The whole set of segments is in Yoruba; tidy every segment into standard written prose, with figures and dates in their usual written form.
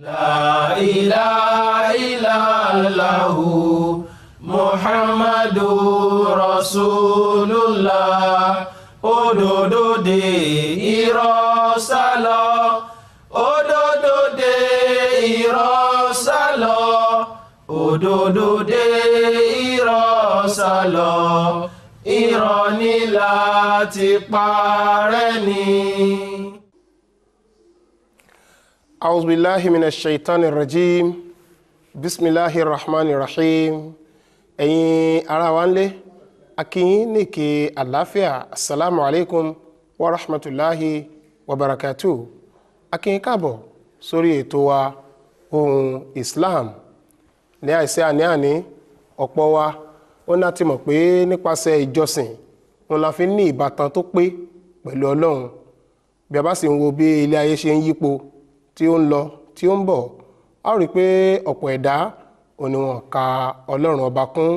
La ilaha illallah Muhammadur Rasulullah òdodo de irọ́ sálọ òdodo de irọ́ sálọ òdodo de irọ́ sálọ irọ́ ni láti parẹ́ ni. أعوذ بالله من الشيطان الرجيم بسم الله الرحمن الرحيم ẹ̀yin ará wa ńlé a kí yín ní kí àlàáfíà assalamu alaikum wa rahmatullahi wa barakatuh a kí yín káàbọ̀ sórí ètò wa Ohun Islam ní àìsí àní-àní ọ̀pọ̀ wa ó ná ti mọ̀ pé nípasẹ̀ ìjọsìn wọn la fi ní ìbátan tó pé pẹ̀lú Ọlọ́run bí a bá sì ń wo bí ilé ayé ṣe ń yípo tí ó ń lọ tí ó ń bọ̀ a rí pé ọ̀pọ̀ ẹ̀dá òní wọn ka Ọlọ́run ọba kún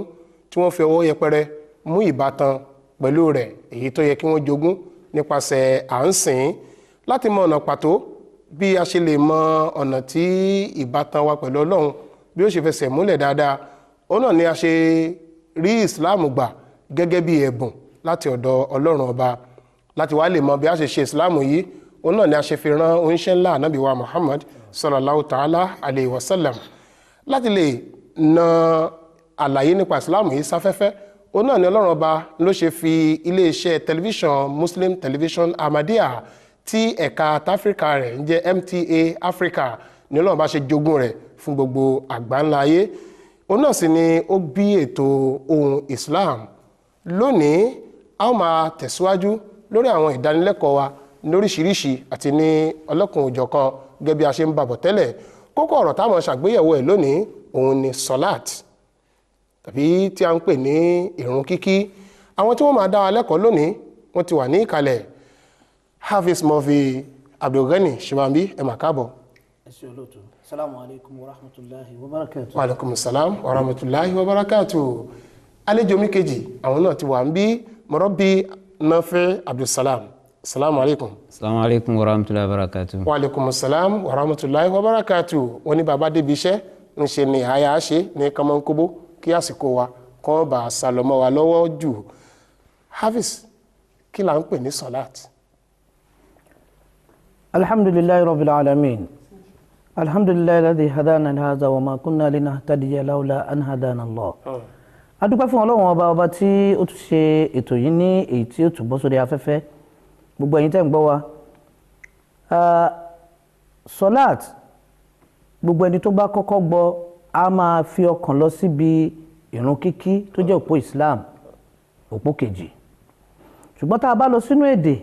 tí wọ́n fi ọwọ́ yẹpẹrẹ mú ìbátan pẹ̀lú rẹ̀ èyí tó yẹ kí wọ́n jogún nípasẹ̀ à ń sìn láti mọ ọ̀nà pàtó bí a ṣe lè mọ ọ̀nà tí ìbátan wa pẹ̀lú Ọlọ́run bí ó ṣe fẹsẹ̀ múlẹ̀ dáadáa ó náà ni a ṣe rí Islam gbà gẹ́gẹ́ bí ẹ̀bùn láti ọ̀dọ̀ Ọlọ́run ọba láti wá lè mọ bí a ṣe Islam yìí ó náà ni a ṣe fi rán oníṣẹ́ ńlá ànábì wa Muhammad sallallahu ta'ala alayhi wa sallam láti lè na àlàyé nípa Islam yìí sáfẹ́fẹ́ ó náà ni Ọlọ́run ọba ló ṣe fi iléeṣẹ́ tẹlifíṣàn Muslim Television Ahmadiyya tí ẹ̀ka Áfíríkà rẹ̀ ń jẹ́ MTA Africa ni Ọlọ́run bá ṣe jogún rẹ̀ fún gbogbo àgbáńlá ayé ó náà sì ni ó bí ètò Ohun Islam lónìí a ó máa tẹ̀síwájú lórí àwọn ìdánilẹ́kọ̀ọ́ wa lóríṣiríṣi àti ní ọlọ́kùn òjọ̀kan gẹ́gẹ́ bí a ṣe ń bàbọ̀ tẹ́lẹ̀ kókó ọ̀rọ̀ táwọn ṣàgbéyẹ̀wò ẹ̀ lónìí òun ni Salat tàbí tí a ń pè ní ìrun kíkí àwọn tí wọ́n máa dá wa lẹ́kọ̀ọ́ lónìí wọ́n ti wà ní ìkàlẹ̀ Hafiz Murphy Abdulghani Shimambi ẹ mà káàbọ̀. ẹ ṣé olóòtú. Assalamu alaikum wa rahmatullahi wa barakatuh. Wa alaikum salam wa rahmatullahi wa barakatuh. àlejò mi kejì àwọn náà ti wà ń bí Murabbi Nafi Abdulsalam. Assalamu alaikum. Assalamu alaikum wa rahmatullahi wa barakatuh. Wa alaikum assalam wa rahmatullahi wa barakatuh. Wọ́n ní bàbá débi iṣẹ́ ń ṣe ní àyà ṣe ní kọmọkóbó kí àsìkò wa kọ́ bá sàlọ́mọ́ wa lọ́wọ́ jù. Hafiz, kí là ń pè ní Salat? Alhamdulillahi rabbil alamin. Alhamdulillahi alladhi hadana li hadha wa ma kunna linahtadiya lawla an hadana Allah. A dúpẹ́ fún Ọlọ́run ọba tí ó tún ṣe ètò yìí ní èyí tí ó tún bọ́ sórí afẹ́fẹ́. Gbogbo ẹ̀yin tẹ́ ń gbọ́ wa Salat gbogbo ẹni tó bá kọ́kọ́ gbọ́ a máa fi ọkàn lọ síbi ìrun kíkí tó jẹ́ òpó Islam òpó kejì ṣùgbọ́n tá a bá lọ sínú èdè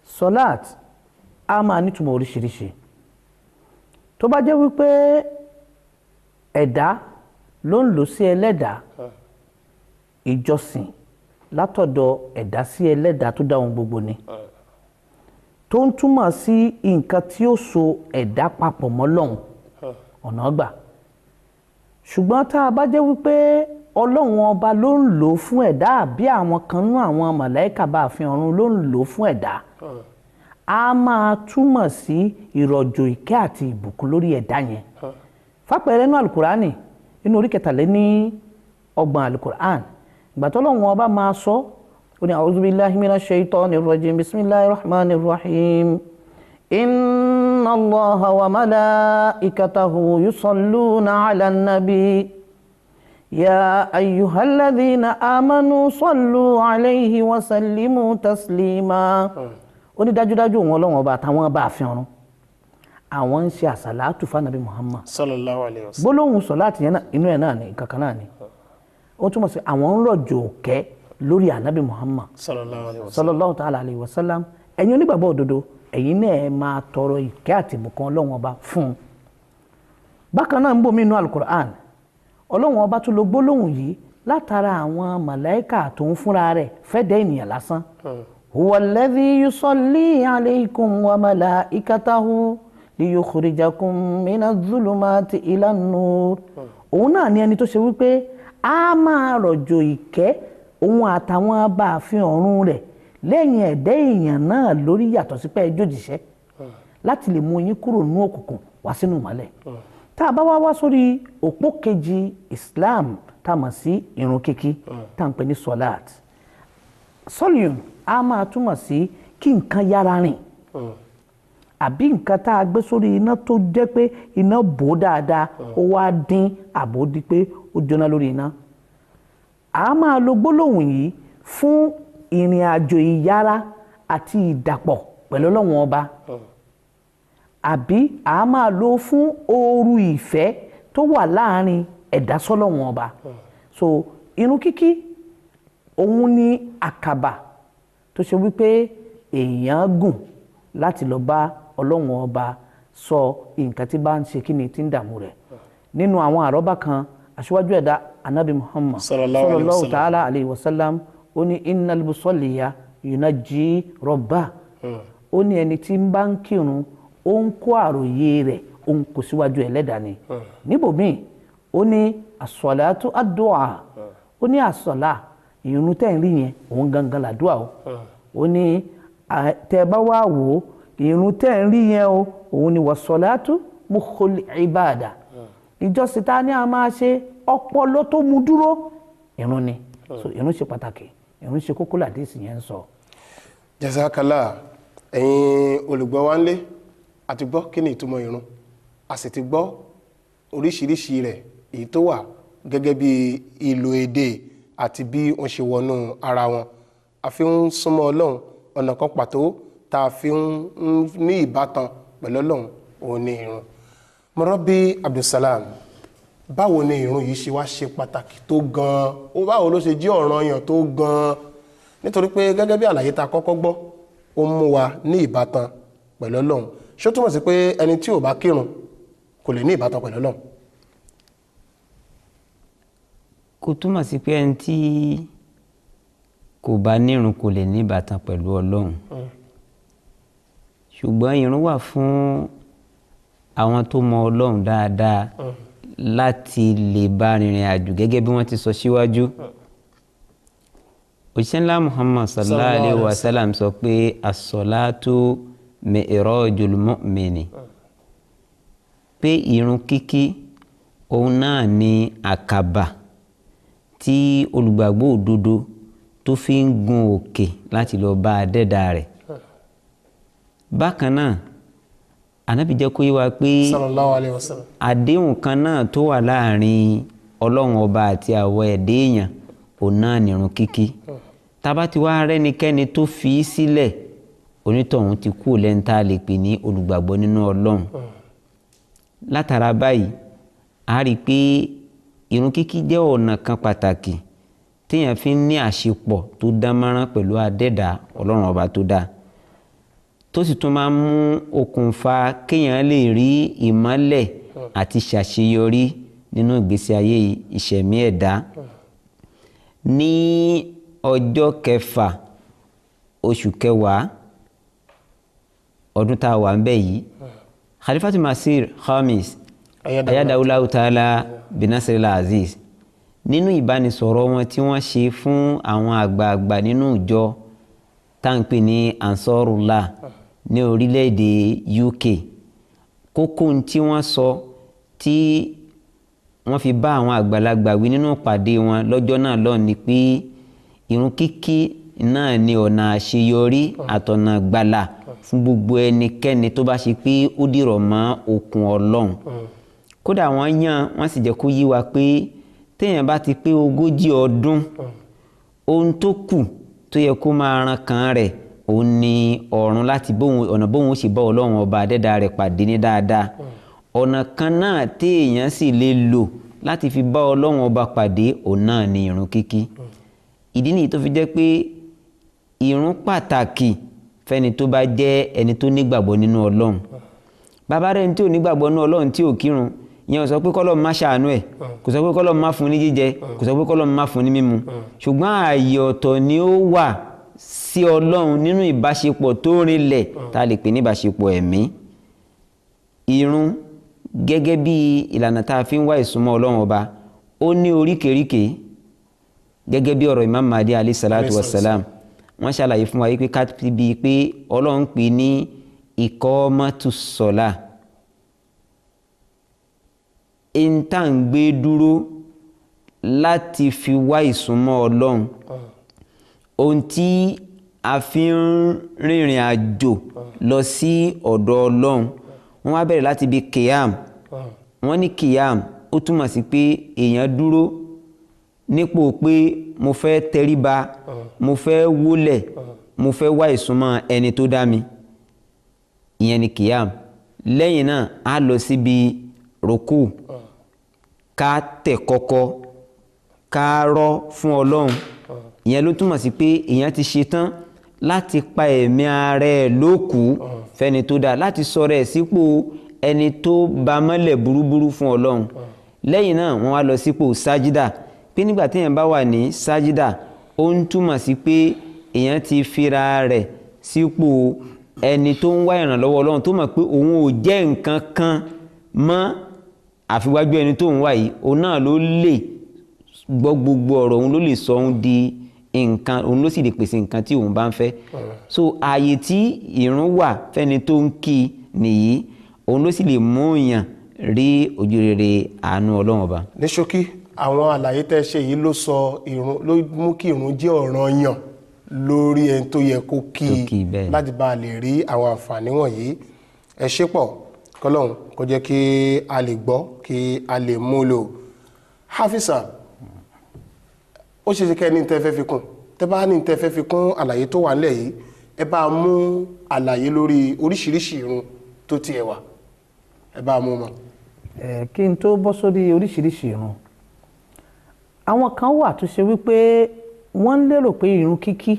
Salat a máa nítumọ̀ oríṣiríṣi tó bá jẹ́ wípé ẹ̀dá ló ń lò sí ẹlẹ́dàá ìjọsìn látọ̀dọ̀ ẹ̀dá sí ẹlẹ́dàá tó dá ohun gbogbo ni tó ń túmọ̀ sí nǹkan tí ó so ẹ̀dá papọ̀ mọ́ Ọlọ́run ọ̀nà gbà ṣùgbọ́n tá a bá jẹ́ wípé Ọlọ́run ọba ló ń lò fún ẹ̀dá àbí àwọn kan nú àwọn màláíkà bá fi ọ̀run ló ń lò fún ẹ̀dá a máa túmọ̀ sí ìrọ̀jò ìkẹ́ àti ìbùkún lórí ẹ̀dá yẹn fàpẹẹrẹ nínú alukurani nínú orí 23 alukurani gbàtọ́ Ọlọ́run ọba máa sọ ó ní a'udhu billahi minash shaitanir rajim bismillahir rahmanir rahim inna Allaha wa malaikatahu yusalluna 'alan nabi ya ayyuhalladhina amanu sallu 'alayhi wa sallimu taslima ó ní dájúdájú òun Ọlọ́run ọba àtàwọn bá fi ọ̀run àwọn ń ṣe àsàlátù fún Ànábì Muhammad sallallahu alaihi wasallam gbólóhùn Salat yẹn inú ẹ̀ náà ni kankan náà ni ó túmọ̀ sí àwọn ń rọ̀jò òkẹ́ lórí ànábì Muhammad sallallahu ta'ala alayhi wa sallam ẹ̀yin onígbàgbọ́ òdodo ẹ̀yin náà ẹ máa tọrọ ìkẹ́ àti ìbùkún Ọlọ́run ọba fún un bákan náà ń bò mí inú alukur'an Ọlọ́run ọba tún lo gbólóhùn yìí látara àwọn màláíkà tó ń fúnra rẹ̀ fẹ́dẹ̀ ènìyàn lásán huwa alladhi yusalli alaykum wa malaikatahu liyukhrijakum minadh dhulumati ilan nur òun náà ni ẹni tó ṣe wípé a máa rọ̀jò ìkẹ́ òun àtàwọn abáàfin ọ̀run rẹ̀ lẹ́yìn ẹ̀dẹ́ èèyàn náà lórí yàtọ̀ sí pé ẹjọ́ jìṣẹ́ láti lè mú yín kúrò nínú òkùnkùn wá sínú ìmọ́lẹ̀. Tá a bá wá sórí òpó kejì Islam tá a mọ̀ sí ìrun kíkí tá à ń pè ní Salat. Sọ́líùn a máa túmọ̀ sí kí nǹkan yára rìn àbí nǹkan tá a gbé sórí iná tó jẹ́ pé iná bò dáadáa ó wá dín àbò di pé ó jóná lórí iná. A máa lo gbólóhùn yìí fún ìrìn àjò ìyára àti ìdàpọ̀ pẹ̀lú Ọlọ́run ọba. Àbí a máa lò fún ooru ìfẹ́ tó wà láàrin ẹ̀dá sọ́lọ́run ọba. So ìrun kíkí òun ni àkàbà tó ṣe wípé èèyàn gùn láti lọ bá Ọlọ́run ọba sọ nǹkan tí bá ń ṣe kíni tí ń dààmú rẹ̀. Nínú àwọn àrọ́bá kan aṣíwájú ẹ̀dá anabi Muhammad sallallahu ta'ala alayhi wa sallam ó ní innal musalliya yunaji rabba. Ó ní ẹni tí ń bá ń kírun ó ń kó àròyé rẹ̀ ó ń kó síwájú ẹlẹ́dàá ni. Níbòmíì ó ní as-salatu ad-du'a. Ó ní as-sala ìrun tẹ́ ń rí yẹn òun gangan làdúà o. Ó ní tẹ́ bá wá wò ó ìrun tẹ́ ń rí yẹn o òun ni was-salatu mukhul ibada. Ìjọsìn tá ní a máa ṣe ọpọlọ tó mú dúró ìrun ni. So ìrun ṣe pàtàkì ìrun ṣe kókó làdísì yẹn ń sọ. Jazakallah. Ẹ̀yin olùgbọ́ wa ńlé a ti gbọ́ kí ni ìtumọ̀ ìrun a sì ti gbọ́ oríṣiríṣi rẹ̀ èyí tó wà gẹ́gẹ́ bí ìlò èdè àti bí wọ́n ṣe wọnú ara wọn. A fi ń súnmọ́ Ọlọ́run ọ̀nà kan pàtó tá a fi ń ní ìbátan pẹ̀lú Ọlọ́run òun ni ìrun. Mọ́rọ́bí Abdulsalam, báwo ni ìrun yìí ṣe wá ṣe pàtàkì tó gan-an? Ó báwo ló ṣe jẹ́ ọ̀ranyàn tó gan-an? Nítorí pé gẹ́gẹ́ bí àlàyé tá a kọ́kọ́ gbọ́ ó mú wa ní ìbátan pẹ̀lú Ọlọ́run. Ṣó túmọ̀ sí pé ẹni tí ò bá kírun kò lè ní ìbátan pẹ̀lú Ọlọ́run? Kò túmọ̀ sí pé ẹni tí kò bá nírun kò lè ní ìbátan pẹ̀lú Ọlọ́run. Ṣùgbọ́n ìrun wà fún àwọn tó mọ Ọlọ́run dáadáa láti lè bá rìnrìn àjò gẹ́gẹ́ bí wọ́n ti sọ síwájú. Òjíṣẹ́ ńlá Muhammad sallallahu alaihi wa sallam sọ pé as-salatu mi'rajul mu'mini. Pé ìrun kíkí òun náà ni àkàbà tí olùgbàgbọ́ òdodo tó fi ń gun òkè láti lọ bá Adẹ́dàá rẹ̀. Bákan náà Ànábì jẹ́ kó yé wa pé sallallahu alaihi wasallam àdéhùn kan náà tó wà láàrin Ọlọ́run ọba àti àwọn ẹ̀dá èèyàn òun náà ni ìrun kíkí. Tá bá ti wá rẹ́nikẹ́ni tó fi í sílẹ̀ onítọ̀hún ti kú lẹ́ni tá a lè pè ní olùgbàgbọ́ nínú Ọlọ́run. Látara báyìí a rí i pé ìrun kíkí jẹ́ ọ̀nà kan pàtàkì téèyàn fi ń ní àṣepọ̀ tó dánmọ́rán pẹ̀lú Adẹ́dàá Ọlọ́run ọba tó dá, tó sì tún máa ń mú okùnfà kéèyàn lè rí ìmọ́lẹ̀ àti ṣàṣeyọrí nínú ìgbésí ayé ìṣẹ̀mí ẹ̀dá. Ní ọjọ́ 6 oṣù kẹwàá ọdún tá a wà ń bẹ̀ yìí, Khalifatu Masih Khamis ayadawulahu ta'ala binasiril aziz nínú ìbánisọ̀rọ̀ wọn tí wọ́n ṣe fún àwọn àgbààgbà nínú ìjọ táǹpì ní Ansarullah ní orílẹ̀-èdè UK, kókó tí wọ́n sọ tí wọ́n fi bá àwọn àgbàlagbà wí nínú ìpàdé wọn lọ́jọ́ náà lọ ni pé ìrun kíkí náà ni ọ̀nà àṣeyọrí àtọ̀nà gbàlà fún gbogbo ẹnikẹ́ni tó bá ṣe pé ó dìrọ̀ mọ́ okùn Ọlọ́run. Kódà wọ́n sì jẹ́ kó yí wa pé téèyàn bá ti pé 40 ọdún ohun tó kù tó yẹ kó máa ran kan rẹ̀ òun ni ọ̀run láti ọ̀nà bóun ó sì bá Ọlọ́run ọba Adẹ́dàá rẹ̀ pàdé ní dáadáa. Ọ̀nà kan náà téèyàn sì lè lò láti fi bá Ọlọ́run ọba pàdé òun náà ni ìrun kíkí. Ìdí nìyí tó fi jẹ́ pé ìrun pàtàkì fẹ́ni tó bá jẹ́ ẹni tó nígbàgbọ́ nínú Ọlọ́run. Bàbá rẹ̀ tí ò nígbàgbọ́ nínú Ọlọ́run tí ò kírun, ìyẹn ò sọ pé k'Ọlọ́run má ṣàánú ẹ̀, kò sọ pé k'Ọlọ́run má fún ní jíjẹ, kò sọ pé k'Ọlọ́run má fún ní mímu. Ṣùgbọ́n ààyè ọ̀tọ̀ ni ó wà sí Ọlọ́run nínú ìbáṣepọ̀ tó rinlẹ̀ tá a lè pè ní ìbáṣepọ̀ ẹ̀mí. Ìrun gẹ́gẹ́ bí ìlànà tá a fi ń wá ìsúnmọ́ Ọlọ́run ọba ó ní oríkèéríkèé gẹ́gẹ́ bí ọ̀rọ̀ Imam Mahdi alayhi salatu wassalam wọ́n ṣàlàyé fún wa yí pé ká bí pé Ọlọ́run pè ní iqamatus salah ìntà ń gbé dúró láti fi wá ìsúnmọ́ Ọlọ́run ohun tí a fi ń rìnrìn àjò lọ sí ọ̀dọ̀ Ọlọ́run wọ́n wá bẹ̀rẹ̀ láti bí kiyam wọ́n ní kiyam ó túmọ̀ sí pé èèyàn dúró nípò pé mo fẹ́ tẹríba mo fẹ́ wólẹ̀ mo fẹ́ wá ìsúnmọ́ ẹni tó dá mi ìyẹn ni kiyam lẹ́yìn náà a lọ síbi rùkú ká tẹ̀ kọ́kọ́ ká rọ́ fún Ọlọ́run ìyẹn ló túmọ̀ sí pé èèyàn ti ṣe tán láti pa ẹ̀mí ara ẹ̀ lókù fẹ́ni tó dáa láti sọ̀rọ̀ ẹ̀ sípò ẹni tó ba mọ́lẹ̀ burúburú fún Ọlọ́run lẹ́yìn náà wọ́n wá lọ sípò sájídà pé nígbà tí èèyàn bá wà ní sájídà ó ń túmọ̀ sí pé èèyàn ti fira rẹ̀ sípò ẹni tó ń wá ìrànlọ́wọ́ Ọlọ́run tó mọ̀ pé òun ò jẹ́ nǹkan kan mọ́ àfiwájú ẹni tó ń wá yìí òun náà ló lè gbọ́ gbogbo ọ̀rọ̀ òun ló lè sọ òun di nǹkan òun ló sì lè pèsè nǹkan tí òun bá ń fẹ́ so ààyè tí ìrun wà fẹ́ni tó ń kí nìyí òun ló sì lè mú èèyàn rí ojú rere àánú Ọlọ́run ọba. ní ṣókí àwọn àlàyé tẹ́ ṣe yìí ló sọ ìrun ló mú kí ìrun jẹ́ ọ̀ranyàn lórí ẹni tó yẹ kó kí láti bá a lè rí àwọn àǹfààní wọ̀nyí ẹ ṣé pọ̀ kọ́lọ́hún kó jẹ́ kí a lè gbọ́ kí a lè mú lò. Hafisa ó ṣe ṣe kẹ́ ní tẹ́ fẹ́ fi kún tẹ́ bá ní tẹ́ fẹ́ fi kún àlàyé tó wà nílẹ̀ yìí ẹ bá mú àlàyé lórí oríṣiríṣi ìrun tó tiẹ̀ wà ẹ bá mú mọ́. kí n tó bọ́ sórí oríṣiríṣi ìrun àwọn kan wà tó ṣe wípé wọ́n ń lérò pé ìrun kíkí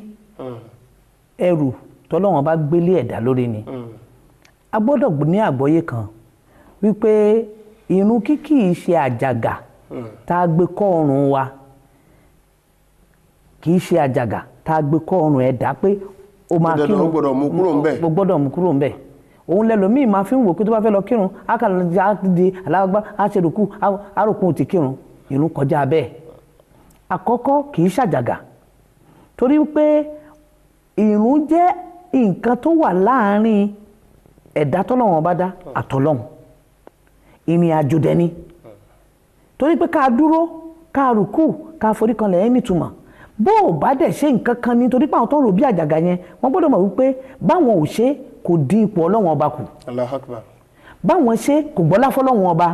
ẹrù tọ́lọ́wọ́n bá gbélé ẹ̀dá lórí ni a gbọ́dọ̀ ní àgbọ́yé kan wípé ìrun kíkí yìí ṣe àjàgà tá a gbé kọ́ ọrùn wa kì í ṣe àjàgà tá a gbé kọ́ ọrùn ẹ̀dá pé ó máa kírun ó gbọ́dọ̀ mú kúrò ńbẹ̀ gbọ́dọ̀ mú kúrò ńbẹ̀ òun lẹ́lòmíì máa fi ń wò pé tó bá fẹ́ lọ kírun á kà lọ di alágbá á ṣe rùkú á rùkú ti kírun ìrun kọjá bẹ́ẹ̀ àkọ́kọ́ kì í ṣàjàgà torí pé ìrun jẹ́ nǹkan tó wà láàárín ẹ̀dá tọ́lọ́run bá dá àtọ́lọ́run ìrìn àjò dẹni torí pé ká dúró ká rùkú ká forí kanlẹ̀ ẹ́ nítumọ̀ bó o bá dẹ̀ ṣe nǹkan kan ni torí pé àwọn tó ń rò bí àjàgà yẹn wọ́n gbọ́dọ̀ mọ̀ wípé báwọn ò ṣe kò dín ipò Ọlọ́run ọba kù Allahu Akbar báwọn ṣe kò gbọ́lá fọ́lọ́run ọba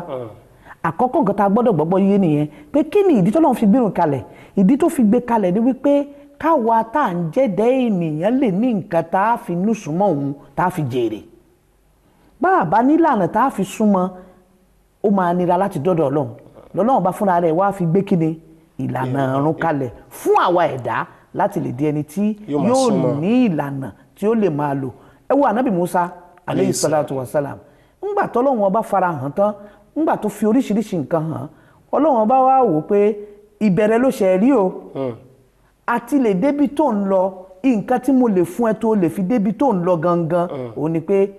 àkọ́kọ́ nǹkan tá a gbọ́dọ̀ gbọ́gbọ́ yé nìyẹn pé kí ni ìdí tọ́lọ́run fi gbérun kalẹ̀ ìdí tó fi gbé kalẹ̀ ni wípé káwa tá à ń jẹ́dẹ́ ènìyàn lè ní nǹkan tá a fi nú súnmọ́ òun tá a fi jèrè bá a bá nílànà tá a fi súnmọ́ ó máa nira láti dọ́dọ̀ Ọlọ́run lọ́lọ́run bá fúnra rẹ̀ wá fi gbé kíni ìlànà ọ̀run kalẹ̀ fún àwa ẹ̀dá láti lè di ẹni tí yóò ní ìlànà tí ó lè máa lò ẹ wo ànábì Musa aleyhi salatu wa salam ńgbà tọ́lọ́run ọba fara hàn tán ńgbà tó fi oríṣiríṣi nǹkan hàn Ọlọ́run ọba wá wò pé ìbẹ̀rẹ̀ ló ṣe rí o àti lè débi tó ń lọ nǹkan tí mo lè fún ẹ tó lè fi débi tó ń lọ gangan òun ni pé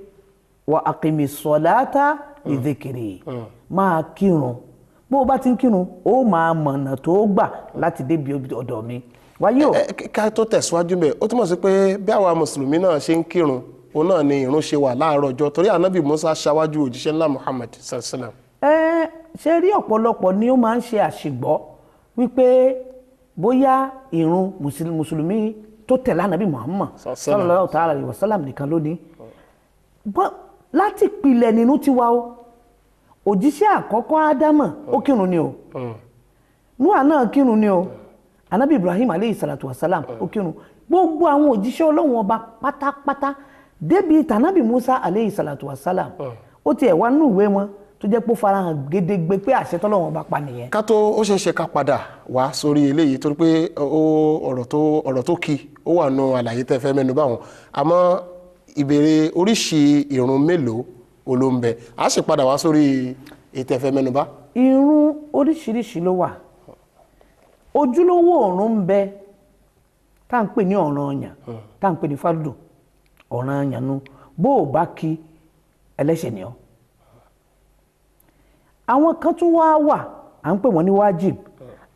wa aqimi ssalata li dhikri máa kírun bó o bá ti ń kírun ó máa mọ̀nà tó gbà láti débi ọ̀dọ̀ mi wáyé o. ká tó tẹ̀síwájú bẹ́ẹ̀ ó túmọ̀ sí pé bí àwa mùsùlùmí náà ṣe ń kírun òun náà ni ìrun ṣe wà láàárọ̀ ọjọ́ torí ànábì Musa ṣáwájú òjíṣẹ́ ńlá Muhammad sallam. ṣe rí ọ̀pọ̀lọpọ̀ ni ó máa ń ṣe àṣìgbọ́ wípé bóyá ìrun mùsùlùmí tó tẹ̀lé ànábì Muhammad sallallahu ta'ala alaihi wasallam nìkan lónìí láti pilẹ̀ nínú tiwa o òjíṣẹ́ àkọ́kọ́ ádámà ó kírun ni o Núà náà kírun ni o anábì Ibrahim aleyhi salatu wasalam ó kírun gbogbo àwọn òjíṣẹ́ Ọlọ́run ọba pátápátá débi tànábì Musa aleyhi salatu wasalam ó tiẹ̀ wá nínú ìwé wọn tó jẹ́ pé ó farahàn gédégbé pé àṣẹ tọ́lọ́run ọba pa nìyẹn. ká tó ó ṣeéṣe ká padà wá sórí eléyìí torí pé ọ̀rọ̀ tó kí ó wà nù àlàyé tẹ́ fẹ́ mẹ́nu báwọn àmọ́ ìbéèrè oríṣi ìrun mélòó olóńbẹ a sì padà wá sórí ètò ẹ̀fẹ́ mẹ́nubá. ìrun oríṣiríṣi ló wà ojúlówó ọ̀run ń bẹ tá à ń pè ní ọ̀ranyàn tá à ń pè ní fárúdù ọ̀ranyàn nu bó o bá kí ẹlẹ́ṣẹ̀ ni ọ́. àwọn kan tún wá wà à ń pè wọ́n ní wájib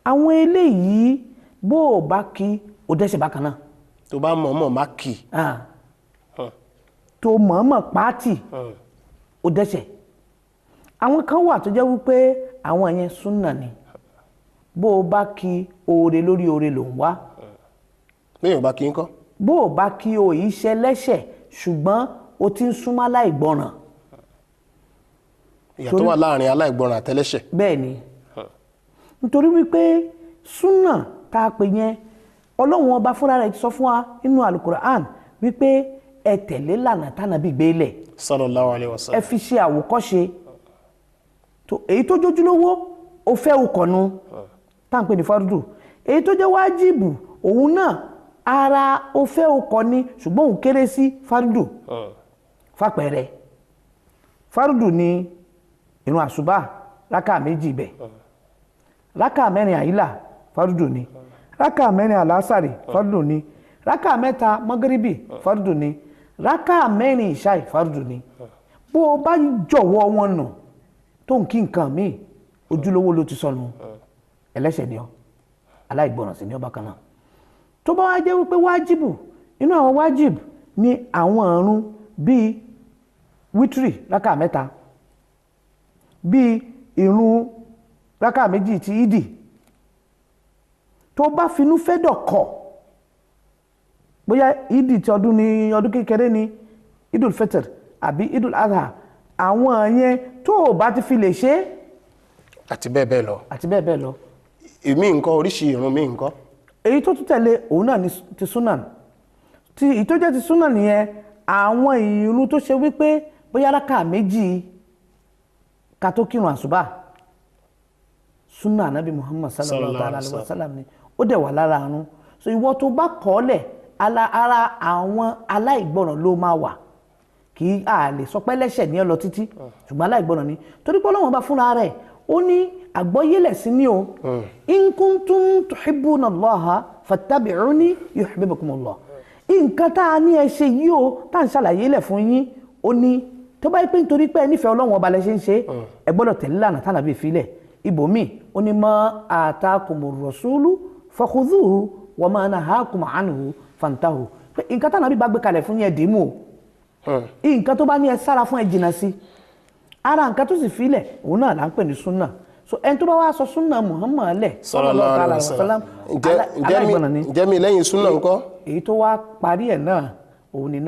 àwọn eléyìí bó o bá kí o dẹ́ṣẹ̀ bákan náà. tó bá mọ̀ọ́mọ̀ má kì. tó mọ̀ọ́mọ̀ pàtì ó dẹ́ṣẹ̀ àwọn kan wà tó jẹ́ wípé àwọn yẹn súnà ni bó o bá kí oore lórí oore ló ń wá. lẹ́yìn ọba kí n kọ́. bó o bá kí o yìí ṣe lẹ́ṣẹ̀ ṣùgbọ́n o ti ń súnmọ́ aláìgbọràn. ìyàtọ̀ wà láàrin aláìgbọràn àtẹlẹ́ṣẹ̀. bẹ́ẹ̀ ni nítorí wípé súnà tá a pè yẹn ọlọ́run ọba fúnra rẹ̀ ti sọ fún wa nínú alukur'an wípé ẹ tẹ̀lé lànà tánàbí gbélé. sallallahu alaihi wasallam. ẹ fi ṣe àwòkọ́ṣe èyí tó jójúlówó ó fẹ́ ukọ̀nu tá à ń pè ní fardu èyí tó jẹ́ wájìbù òun náà ara ó fẹ́ ukọ̀ni ṣùgbọ́n òun kéré sí fardu. fàpẹẹrẹ fardu ni ìrun àṣùbà rákà méjì bẹ̀ rákà mẹ́rin àyílà fardu ni rákà mẹ́rin àlásàrì fardu ni rákà mẹ́ta mọ́gíríbì fardu ni rákà mẹ́rin ìṣáì fardu ni bó o bá jọ̀wọ́ wọn nù tó ń kí nǹkan míì ojúlówó ló ti sọnù ẹlẹ́ṣẹ̀ ni ọ́ aláìgbọràn sí ni ọ́ bákan náà tó bá wá jẹ́ wípé wájìbù inú àwọn wájìbù ni àwọn ìrun bíi wítírì rákà mẹ́ta bíi ìrun rákà méjì ti ìdì tó bá finú fẹ́ dọ̀kọ̀ bóyá ìdì ti ọdún ní ọdún kékeré ni idul fitr àbí idul adha àwọn yẹn tó o bá ti fi lè ṣe é. àti bẹ́ẹ̀ bẹ́ẹ̀ lọ. àti bẹ́ẹ̀ bẹ́ẹ̀ lọ. èmi nǹkan oríṣi ìrun mi nǹkan. èyí tó tún tẹ̀lé òun náà ni ti sunan tí èyí tó jẹ́ ti sunan nìyẹn àwọn ìrun tó ṣe wípé bóyá rákà méjì ká tó kírun àṣùbà sunan anabi muhammad sallallahu alaihi wa sallam ni ó dẹ̀ wà lára àrùn so ìwọ tó bá kọ́lẹ̀ ara àwọn aláìgbọràn ló máa wà kì í lè sọ pé lẹ́ṣẹ̀ ní ọ lọ títí ṣùgbọ́n aláìgbọràn ni torí pé Ọlọ́run bá fúnra rẹ̀ ó ní àgbọ́yélẹ̀ sí ní o in kuntum tuhibbuna Allaha fattabi'uni yuhibbukumullah nǹkan tá a ní ẹ ṣe yìí o tá à ń ṣàlàyé lẹ̀ fún yín ó ní tó bá yẹ pé nítorí pé ẹ nífẹ̀ẹ́ Ọlọ́run ọba lẹ ṣe ń ṣe ẹ gbọ́dọ̀ tẹ̀lé lànà tánàbí ìfilẹ̀ ibòmíì ó ní ma atakumur rasulu fakhudhuhu wa ma nahakum anhu fantahu pé nǹkan tánàbí bá gbé kalẹ̀ fún yín ẹ dì í mú o nǹkan tó bá ní ẹ sára fún ẹ jìnnà sí ara nǹkan tó sì filẹ̀ òun náà là ń pè ní súnà so ẹni tó bá wá sọ súnà Muhammad lẹ̀ sallallahu alaihi wasallam aláìgbọ̀nà ni jẹ́mi lẹ́yìn súnà ńkọ́. èyí tó wá parí ẹ̀ náà òun ni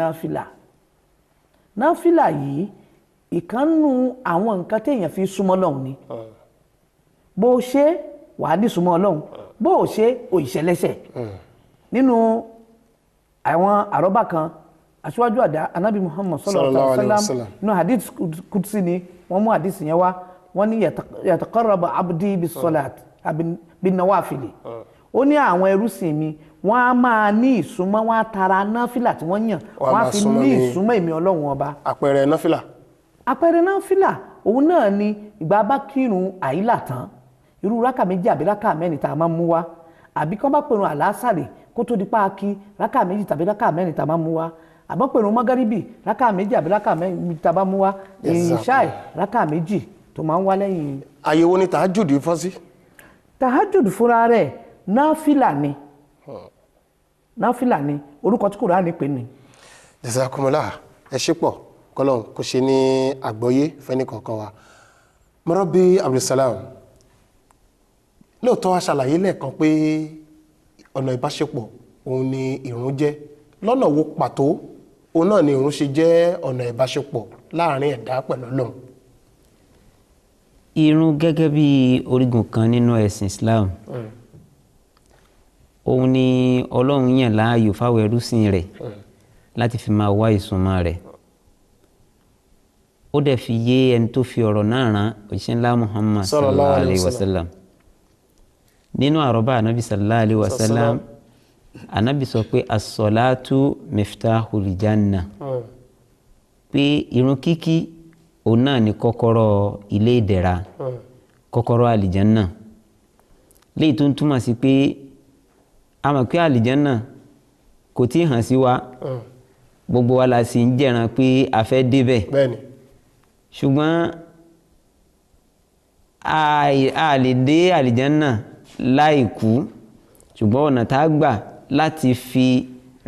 náfìlà yìí ìkànnù àwọn nǹkan téèyàn fi súnmọ́ Ọlọ́run ni bó o ṣe wàá ní súnmọ́ Ọlọ́run bó o ṣe òyìṣẹ́lẹ́ṣẹ̀ nínú àwọn àrọ́bà kan aṣíwájú àdá anábì muhammad sallallahu alaihi wasallam inú hadith kudsi ni wọ́n mú hadith yẹn wá wọ́n ní yataqarrabu abdi bis salat bin nawafili ó ní àwọn ẹrúsìn mi wọ́n á máa ní ìsúnmọ́ wọ́n á tara náfìlà tí wọ́n yàn wọ́n á fi ní ìsúnmọ́ èmi ọlọ́run ọba. àpẹẹrẹ náfìlà òun náà ni ìgbà bá kírun àyílà tán irú rákà méjì àbí rákà mẹ́rin tá a máa mú wá àbí kán bá pèrún àlásàrè kó tó di páàkì rákà méjì tàbí rákà mẹ́rin tá a máa mú wá àbọ̀ pẹ̀lú mọ́gàríbì rákà méjì àbí rákà méjì tá a bá mú wá ìṣáì rákà méjì tó máa ń wá lẹ́yìn. àyẹ̀wò ni tahajjud fọ́ sí. tahajjud fúnra rẹ̀ náfìlà ni orúkọ tí Kùránì pè ní. jazakumullah ẹ ṣé pọ̀ kọ́lọ́n kò ṣe ní àgbọ́yé fẹ́ni kọ̀ọ̀kan wa. Murabi Abdulsalam lóòótọ́ wa ṣàlàyé lẹ́ẹ̀kan pé ọ̀nà ìbáṣepọ̀ òun ni ìrun jẹ́ lọ́nà wo pàtó òun náà ni ìrun ṣe jẹ́ ọ̀nà ìbáṣepọ̀ láàrin ẹ̀dá pẹ̀lú Ọlọ́run. Ìrun gẹ́gẹ́ bí orígun kan nínú ẹ̀sìn Islam òun ni Ọlọ́run yàn láàyò fáwọn ẹrúsìn rẹ̀ láti fi máa wá ìsúnmọ́ rẹ̀ ó dẹ̀ fi yé ẹni tó fi ọ̀rọ̀ náà rán òjíṣẹ́ ńlá Muhammad sallallahu alayhi wa sallam nínú àrọ́bá anabi sallallahu alayhi wa sallam anabi sọ pé as-salatu miftahul janna pé ìrun kíkí òun náà ni kọ́kọ́rọ́ ilé ìdẹ̀ra kọ́kọ́rọ́ àlìjánná léyìí tó ń túmọ̀ sí pé a mọ̀ pé àlìjánná kò tí ì hàn sí wa gbogbo wa la sì ń jẹ̀ràn pé a fẹ́ débẹ̀ ṣùgbọ́n a lè dé àlìjánná láì kú ṣùgbọ́n ọ̀nà tá a gbà láti fi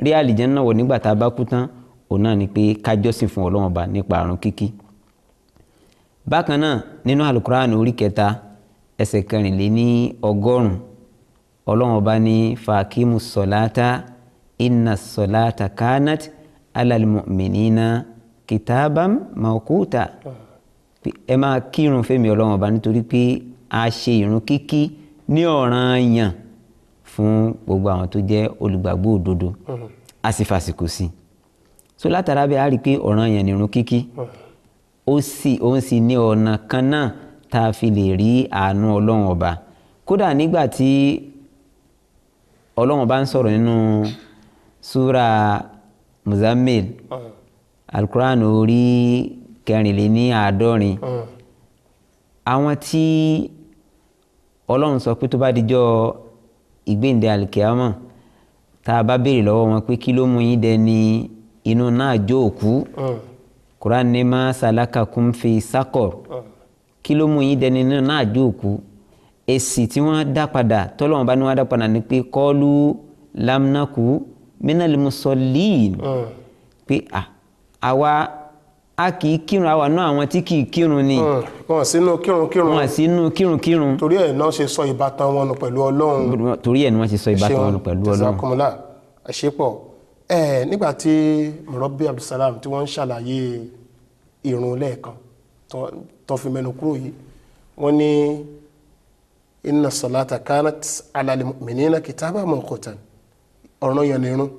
rí àlìjánná wọ̀ nígbà tá a bá kú tán òun náà ni pé ká jọ́sìn fún Ọlọ́run Ọba nípa àrùn kíkí bákan náà nínú alukur'an orí 3 ẹsẹ̀ 140 ọlọ́run ọba ní fàákímù sọ̀láta inna sọ̀láta kanat alal mu'minina kitaban mawquta. Ẹ máa kírun fẹ́mi ọlọ́run ọba nítorí pé a ṣe ìrun kíkí ní ọ̀ranyàn fún gbogbo àwọn tó jẹ́ olùgbàgbọ́ òdodo a sì fàsìkò sí. So látara bẹ́ẹ̀ a rí i pé ọ̀ranyàn ni ìrun kíkí òun sì ní ọ̀nà kan náà tá a fi lè rí àánú ọlọ́run ọba. Kódà nígbà tí ọlọ́run ọba ń sọ̀rọ̀ nínú súra Muzammil alukuran orí 450 àwọn tí ọlọ́run sọ pé tó bá dijọ́ ìgbéǹde alikiyama tá a bá béèrè lọ́wọ́ wọn pé kí ló mú yín dẹni inú náà jó òkú Quran ní ma salakakum fi sakor kí ló mú yín dẹni inú náà jó òkú. Èsì tí wọ́n dá padà tọ́lọ́run bá ní wọ́n dá padà ní pé qalu lam naku minal musallin pé àwa a kì í kírun àwa náà àwọn tí kì í kírun ni. Wọ́n sínú kírun. Wọ́n sínú kírun. Torí ẹ̀ náà ṣe sọ ìbátan wọn nù pẹ̀lú Ọlọ́run. Torí ẹ̀ ni wọ́n ṣe sọ ìbátan wọn nù pẹ̀lú Ọlọ́run. Jazakumullah àṣepọ̀. Nígbà tí Murabbi Abdulsalam tí wọ́n ń ṣàlàyé ìrun lẹ́ẹ̀kan tó fi mẹ́nu kúrò yìí wọ́n ní inna salata kanat ala al-mu'minina kitaban mawqutan ọ̀ranyàn ni ìrun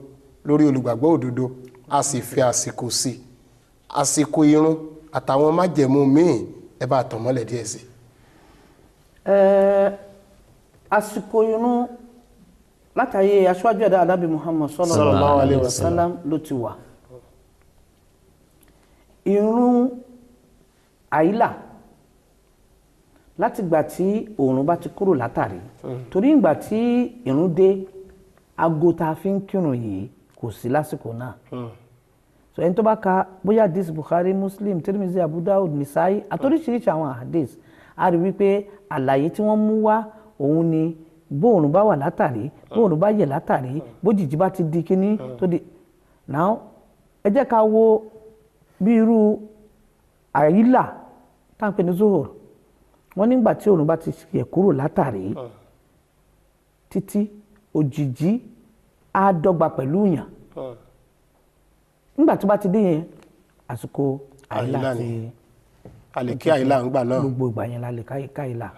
lórí olùgbàgbọ́ òdodo a sì fi àsìkò sí àsìkò ìrun àtàwọn májẹ̀mú míì ẹ bá tàn mọ́lẹ̀ díẹ̀ sí. Àsìkò ìrun látàyè aṣáájú ẹ̀dá Ànábì Muhammad sallallahu alaihi wasallam ló ti wà. Ìrun àìlà láti ìgbà tí oòrùn bá ti kúrò látàrí torí ìgbà tí ìrun dé aago tá a fi ń kírun yìí kò sí lásìkò náà. So ẹni tó bá ka bóyá hadith Bukhari, Muslim, Tirmidhi, Abu Dawud, Nisai àtoríṣiríṣi àwọn hadith a rí wípé àlàyé tí wọ́n mú wá òun ni bóòrùn bá wà látàrí bóòrùn bá yẹ̀ látàrí bójìjì bá ti di kíní tó di. Now ẹ jẹ́ ká wo bí irú àyílà tá à ń pè ní zuhur wọ́n nígbà tí òòrùn bá ti yẹ̀ kúrò látàrí títí òjìjí á dọ́gba pẹ̀lú yàn nígbà tó bá ti dé yẹn àsìkò àyílà ti àlèkí àyílà ń gbà náà gbogbo ìgbà yẹn la lè ká àyílà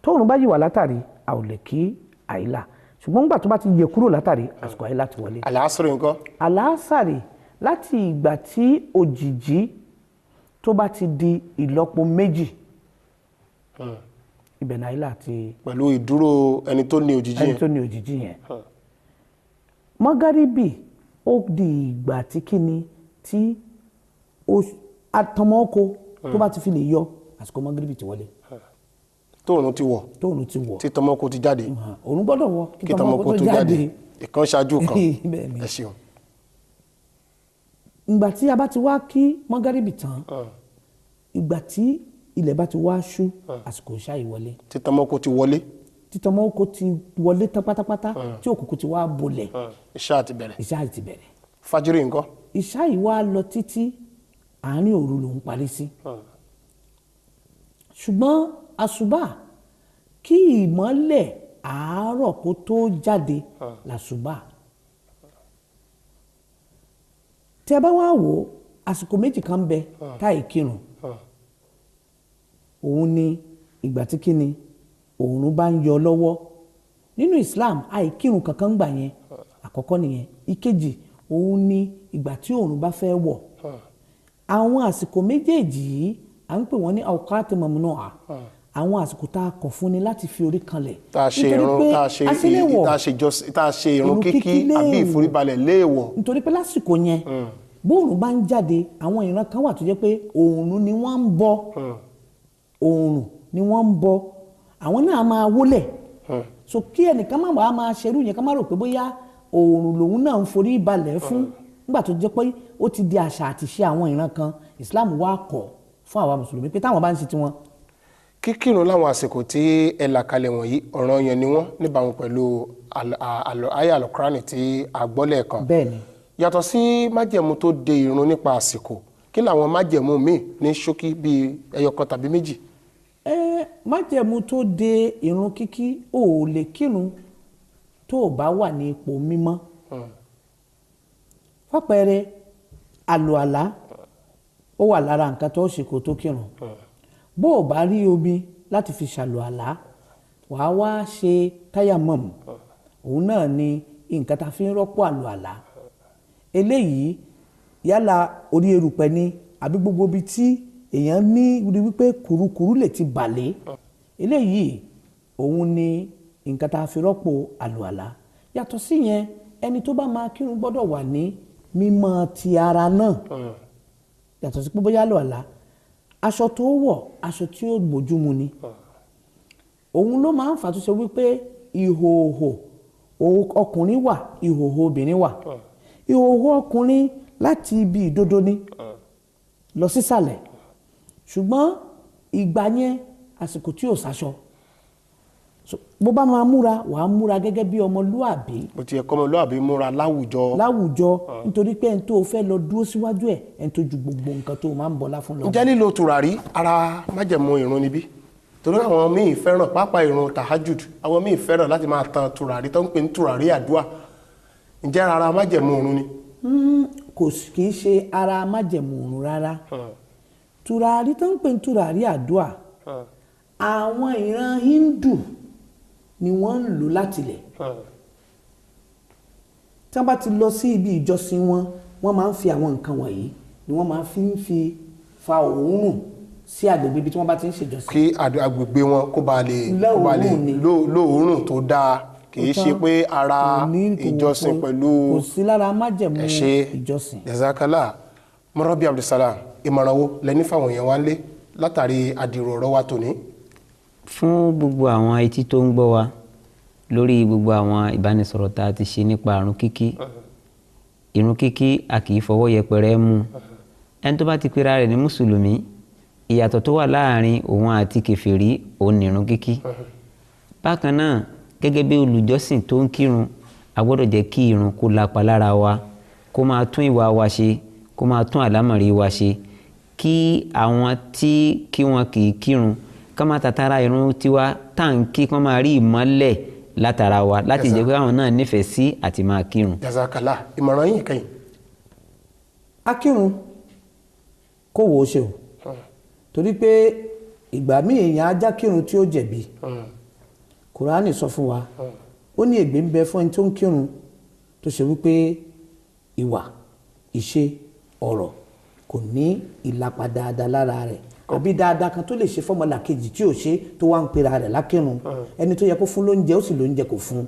tóòrùn bá yí wà látàrí a ò lè kí àyílà ṣùgbọ́n nígbà tó bá ti yẹ̀ kúrò látàrí àsìkò àyílà ti wọlé. àlàásìrì ńkọ́. àlàásàrì láti ìgbà tí òjìjí tó bá ti di ìlọ́po méjì ibẹ̀ náà àyílà ti. pẹ̀lú ìdúró ẹni tó ní òjìjí yẹn. ẹni tó ní òjìjí yẹn. mọ́gàríbì ó di ìgbà tí kíni tí àtọmọ́kọ tó bá ti fi lè yọ àsìkò mọ́gàríbì ti wọlé. tóòrùn ti wọ̀ tí tọmọ́kọ ti jáde. òun gbọ́dọ̀ wọ̀ kí tọmọ́kọ tó jáde ìkan ṣáájú kan ẹ ṣeun. ìgbà tí a bá ti wá kí mọ́gàríbì tán ìgbà tí ilẹ̀ bá ti wá ṣú àsìkò ìṣáì wọlé. tí tọmọ́kọ ti wọlé. tí tọmọ́kọ ti wọlé tán pátápátá tí òkùnkùn ti wá bolẹ̀. ìṣáà ti bẹ̀rẹ̀. ìṣáì ti bẹ̀rẹ̀. fajiri ńkọ́. ìṣáì wá lọ títí àárín òru lòún parí sí. ṣùgbọ́n àṣùbà kí ìmọ́lẹ̀ àárọ̀ kó tó jáde làṣùbà. tí a bá wá wò àsìkò méjì kan bẹ táì kírun òun ni ìgbà tí kíni òòrùn bá ń yọ lọ́wọ́ nínú Islam àìkírun kankan gbà yẹn àkọ́kọ́ nìyẹn. ìkejì òun ni ìgbà tí òòrùn bá fẹ́ wọ̀. àwọn àsìkò méjèèjì yìí à ń pè wọ́n ní awqat mamnu'a àwọn àsìkò tá a kọ̀ fún ni láti fi orí kanlẹ̀. tá a ṣe ìrun kíkí àbí ìforíbalẹ̀ léèwọ̀. nítorí pé lásìkò yẹn bóòrùn bá ń jáde àwọn ìran kan wà tó jẹ́ pé òòrùn ni wọ́n ń bọ òòrùn ni wọ́n ń bọ àwọn náà máa wólẹ̀ so kí ẹnìkan má wàá máa ṣerú yẹn ká má rò pé bóyá òòrùn lòun náà ń forí balẹ̀ fún nígbà tó jẹ́ pé ó ti di àṣà àti ṣe àwọn ìran kan Islam wá kọ̀ fún àwa mùsùlùmí pé táwọn bá ń ṣe tiwọn. kíkírun láwọn àsìkò tí ẹ là kalẹ̀ wọ̀nyí ọ̀ranyàn ni wọ́n níbàámu pẹ̀lú àyá àlùkùránì tí a gbọ́ lẹ́ẹ̀kan. bẹ́ẹ̀ni. yàtọ̀ sí májẹ̀mú tó de ìrun nípa àsìkò kí làwọn májẹ̀mú míì ní ṣókí bíi ẹyọkan tàbí méjì. májẹ̀mú tó de ìrun kíkí ò lè kírun tó o bá wà ní ipò mímọ́. fàpẹẹrẹ àlùàlá ó wà lára nǹkan tó ṣe kó tó kírun. bó o bá rí omi láti fi ṣàlùàlá wàá wá ṣe táyàmọ̀mù òun náà ni nǹkan tá a fi ń rọ́pò àlùàlá. eléyìí yálà orí erùpẹ̀ ni àbí gbogbo ibi tí èèyàn ní rí wípé kùrukùru lè ti bàlẹ́ eléyìí òun ni nǹkan tá a fi rọ́pò àlùàlá. yàtọ̀ sí yẹn ẹni tó bá máa kírun gbọ́dọ̀ wà ní mímọ́ ti ara náà. yàtọ̀ sí pé bóyá àlùàlá aṣọ tó wọ̀ aṣọ tí ó bójúmu ni. òun ló máa ń fà tó ṣe wípé ìhòòhò ọkùnrin wà ìhòòhò obìnrin wà. ìhòòhò ọkùnrin láti ibi ìdodo ni lọ sísàlẹ̀ ṣùgbọ́n ìgbà yẹn àsìkò tí ò sáṣọ bó bá máa múra wàá múra gẹ́gẹ́ bí ọmọlúàbí. bó ti yẹ kọ́ ọmọlúàbí múra láwùjọ. nítorí pé ẹni tó fẹ́ lọ dúró síwájú ẹ̀ ẹni tó ju gbogbo nǹkan tó máa ń bọlá fún lọ. ǹjẹ́ lílo tùràrí ara májẹ̀mú ìrun níbí torí àwọn míì fẹ́ràn pápá ìrun tahajud àwọn míì fẹ́ràn láti máa tan tùràrí tó ń pè ní tùràrí àdúà ǹjẹ́ ara májẹ̀mú ìrun ni. kì í ṣe ara májẹ̀mú ìrun rárá tùràrí tó ń pè ní tùràrí àdúà àwọn ìran Hindu ni wọ́n ń lò látilẹ̀ tí wọ́n bá ti lọ sí ibi ìjọsìn wọn wọ́n máa ń fi àwọn nǹkan wọ̀nyí ni wọ́n máa fi fa òórùn sí àgbègbè ibi tí wọ́n bá ti ń ṣèjọsìn. kí àgbègbè wọn kó ba lè lóòórùn tó dáa kì í ṣe pé ara ìjọsìn pẹ̀lú kò sí lára májẹ̀mú ìjọsìn. jazakala mọ́rọ́bí Abdulsalam ìmọ̀ràn wo lẹ́ni fáwọn èèyàn wá ń lé látàrí àdìrò ọ̀rọ̀ wa tòní. fún gbogbo àwọn etí tó ń gbọ́ wa lórí gbogbo àwọn ìbánisọ̀rọ̀ tá a ti ṣe nípa ìrun kíkí ìrun kíkí a kì í fọwọ́ yẹpẹrẹ mú ẹni tó bá ti pera rẹ̀ ní mùsùlùmí ìyàtọ̀ tó wà láàrin òun àti kèfèrí òun ní ìrun kíkí. bákan náà gẹ́gẹ́ bí olùjọ́sìn tó ń kírun a gbọ́dọ̀ jẹ́ kí ìrun kó lapa lára wa kó máa tún ìwà wa ṣe kó máa tún àlámọ̀rí wa ṣe kí àwọn tí kí wọn kì í kírun ká má tatara irun tiwa táǹkì kán máa rí ìmọ́lẹ̀ látara wa láti jẹ́ pé àwọn náà nífẹ̀ẹ́ sí àti máa kírun. jazakala ìmọ̀ràn yìí kẹ́yìn. akírun kó wò ó ṣe o torí pé ìgbà míì èèyàn ajá kírun tí ó jẹ̀bi kùránì sọ fún wa ó ní ègbé ń bẹ fún ẹni tó ń kírun tó ṣe wípé ìwà ìṣe ọ̀rọ̀ kò ní ìlapa dáadáa lára rẹ̀ àbí dáadáa kan tó lè ṣe fọ́mọlà kejì tí ò ṣe tó wá ń pera rẹ̀ lákírun ẹni tó yẹ kó fún lóúnjẹ ó sì lóúnjẹ kò fún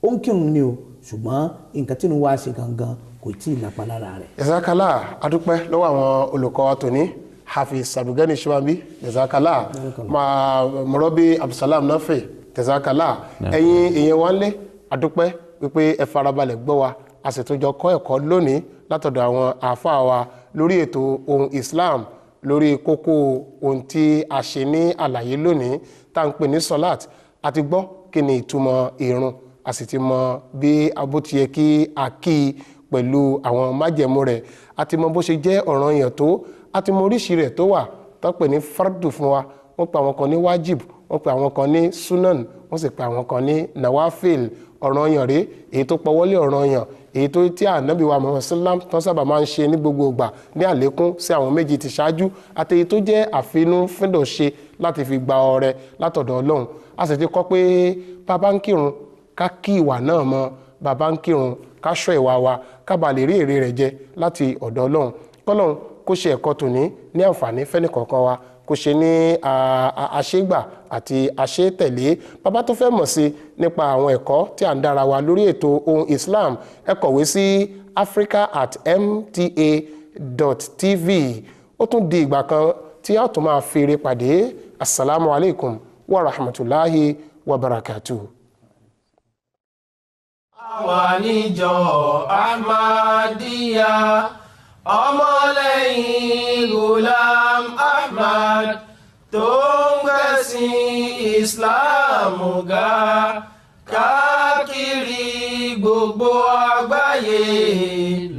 ó ń kírun ni o ṣùgbọ́n nǹkan tí inú wa ṣe gangan kò tí ì lápa lára rẹ̀. jazakala adúpẹ́ lọ́wọ́ àwọn olùkọ́ wa tòní Hafiz Abdulgani Shiwambi jazakala mọ̀rọ́bí Abdulsalam Nafi jazakala ẹ̀yin èèyàn wa ń lé adúpẹ́ wípé ẹ farabalẹ̀ gbọ́ wa a sì tún jọ kọ́ ẹ̀kọ́ lónìí látọ̀dọ̀ àwọn àáfàá wa lórí ètò Ohun Islam lórí kókó ohun tí a ṣe ní àlàyé lónìí tá à ń pè ní Salat a ti gbọ́ kí ni ìtumọ̀ ìrun a sì ti mọ bí abó ti yẹ kí a kí i pẹ̀lú àwọn májẹ̀mú rẹ̀ a ti mọ bó ṣe jẹ́ ọ̀ranyàn tó a ti mọ oríṣi rẹ̀ tó wà tó pè ní fardu fún wa wọ́n pe àwọn kan ní wájib wọ́n pe àwọn kan ní sunan wọ́n sì pe àwọn kan ní nawafil ọ̀ranyàn rèé èyí tó pọ̀wọ́lé ọ̀ranyàn èyí tó tí ànábì wa Muhammad sallam tán sábà máa ń ṣe ní gbogbo ìgbà ní àlékún sí àwọn méjì ti ṣáájú àti èyí tó jẹ́ àfinúfíndọ̀ ṣe láti fi gba ọrẹ látọ̀dọ̀ Ọlọ́run a sì ti kọ́ pé bàbá ń kírun ká kí ìwà náà mọ́ bàbá ń kírun ká ṣọ́ ìwà wa ká bà lè rí èrè rẹ̀ jẹ láti ọ̀dọ̀ Ọlọ́run kọ́lọ́run kó ṣe ẹ̀kọ́ tòní ní àǹfààní fẹ́nìkọ̀ọ̀kan wa kó ṣe ní àṣegbà àti àṣetẹ̀lé bàbá tó fẹ́ mọ̀ sí nípa àwọn ẹ̀kọ́ tí à ń dára wa lórí ètò Ohun Islam ẹ kọ̀wé sí africa@mta.tv ó tún di ìgbà kan tí a tún máa fèrè pàdé assalamu alaikum wa rahmatulahi wa barakatuh. àwa níjọ Ahmadiyya ọmọlẹ́yìn Gulam Ahmad tó ń gbẹ̀sìn Islam ga káàkiri gbogbo àgbáyé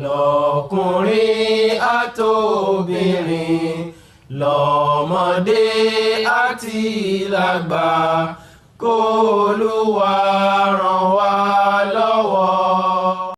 lọ́kùnrin àtobìnrin lọ́mọdé àti lágbà k'Olúwa